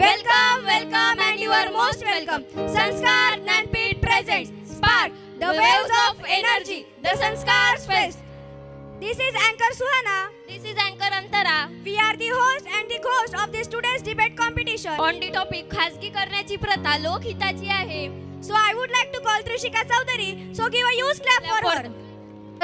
Welcome, welcome, and you are most welcome. Sanskar Jnanpith presents Spark, the waves of energy, the Sanskar Fest. This is Anchor Suhana. This is Anchor Antara. We are the host and the host of the students' debate competition. On the topic खासगी करण्याची प्रथा लोकहिताची आहे. So I would like to call Trishika Chaudhary. So give a huge clap for her.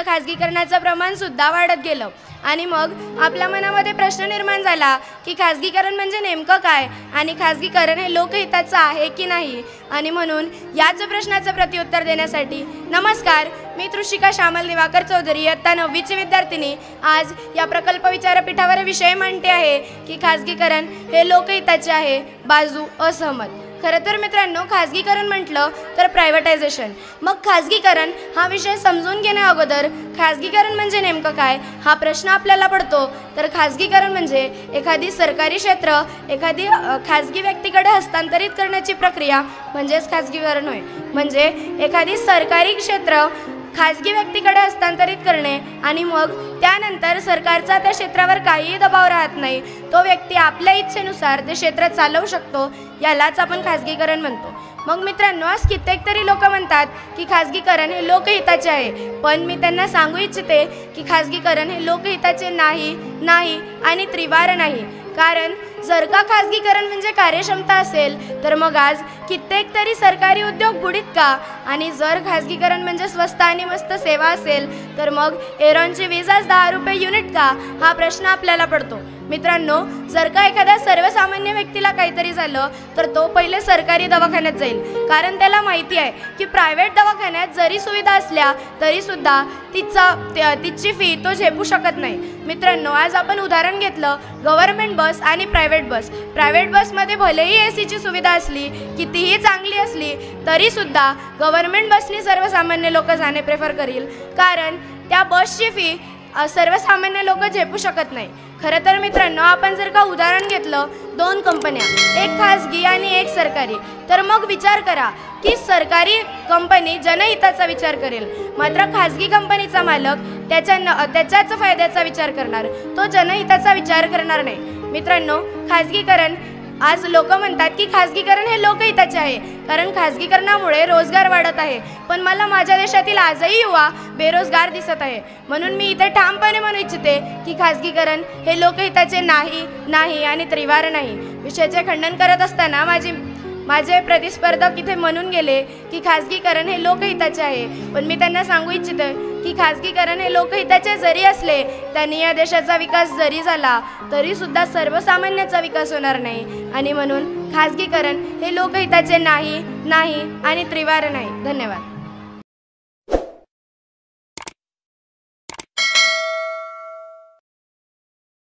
खासगीकरणाचं प्रमाण सुद्धा वाढत गेलं आणि मग आपल्या मनामध्ये प्रश्न निर्माण झाला की खासगीकरण म्हणजे नेमकं काय आणि खासगीकरण हे लोकहिताचं आहे की नाही. आणि म्हणून याच प्रश्नाचं प्रत्युत्तर देण्यासाठी नमस्कार, मी तृषिका श्यामल दिवाकर चौधरी, इयत्ता 9वीची विद्यार्थिनी, आज या प्रकल्प विचारपीठावर विषय मांडते आहे की खासगीकरण हे लोकहिताचे आहे, बाजू असहमत. खरं तर मित्रांनो, खाजगीकरण म्हटलं तर प्रायव्हेटायझेशन. मग खाजगीकरण हा विषय समजून घेण्या अगोदर खाजगीकरण म्हणजे नेमकं काय हा प्रश्न आपल्याला पडतो. तर खाजगीकरण म्हणजे एखादी सरकारी क्षेत्र एखादी खाजगी व्यक्तीकडे हस्तांतरित करण्याची प्रक्रिया म्हणजेच खाजगीकरण होय. म्हणजे एखादी सरकारी क्षेत्र खाजगी व्यक्तीकडे हस्तांतरित करणे आणि मग त्यानंतर सरकारचा त्या क्षेत्रावर काहीही दबाव राहत नाही, तो व्यक्ती आपल्या इच्छेनुसार ते क्षेत्र चालवू शकतो, यालाच आपण खाजगीकरण म्हणतो. मग मित्रांनो, आज कित्येक तरी लोक म्हणतात की खाजगीकरण हे लोकहिताचे आहे, पण मी त्यांना सांगू इच्छिते की खाजगीकरण हे लोकहिताचे नाही आणि त्रिवार नाही. कारण जर का खाजगीकरण म्हणजे कार्यक्षमता असेल तर मग आज कित्येक तरी सरकारी उद्योग बुडीत का, आणि जर खाजगीकरण म्हणजे स्वस्त आणि मस्त सेवा असेल तर मग एरॉनची वीज आज 10 रुपये युनिट का हा प्रश्न आपल्याला पडतो. मित्रांनो, जर का एखाद्या सर्वसामान्य व्यक्तीला काहीतरी झालं तर तो पहिले सरकारी दवाखान्यात जाईल, कारण त्याला माहिती आहे की प्रायव्हेट दवाखान्यात जरी सुविधा असल्या तरीसुद्धा तिची फी तो झेपू शकत नाही. मित्रांनो, आज आपण उदाहरण घेतलं गव्हर्नमेंट बस आणि प्रायव्हेट बस. प्रायव्हेट बसमध्ये भलेही एसीची सुविधा असली, कितीही चांगली असली तरीसुद्धा गव्हर्नमेंट बसनी सर्वसामान्य लोक जाणे प्रेफर करील, कारण त्या बसची फी सर्वसामान्य लोक झेपू शकत नाही. खरं तर मित्रांनो, आपण जर का उदाहरण घेतलं 2 कंपन्या, एक खाजगी आणि एक सरकारी, तर मग विचार करा की सरकारी कंपनी जनहिताचा विचार करेल, मात्र खाजगी कंपनीचा मालक त्याच्याच फायद्याचा विचार करणार, तो जनहिताचा विचार करणार नाही. मित्रांनो, खाजगीकरण आज लोक म्हणतात की खाजगीकरण हे लोकहिताचे आहे, कारण खाजगीकरणामुळे रोजगार वाढत आहे, पण मला माझ्या देशातील आजही युवा बेरोजगार दिसत आहे. म्हणून मी इथे ठामपणे म्हणू इच्छिते की खाजगीकरण हे लोकहिताचे नाही आणि त्रिवार नाही. विषयाचे खंडन करत असताना माझे प्रतिस्पर्धक इथे म्हणून गेले की खाजगीकरण हे लोकहिताचे आहे, पण मी त्यांना सांगू इच्छिते की खाजगीकरण हे लोकहिताचे जरी असले, त्यांनी या देशाचा विकास जरी झाला तरीसुद्धा सर्वसामान्याचा विकास होणार नाही. आणि म्हणून खाजगीकरण हे लोकहिताचे नाही आणि त्रिवार नाही. धन्यवाद.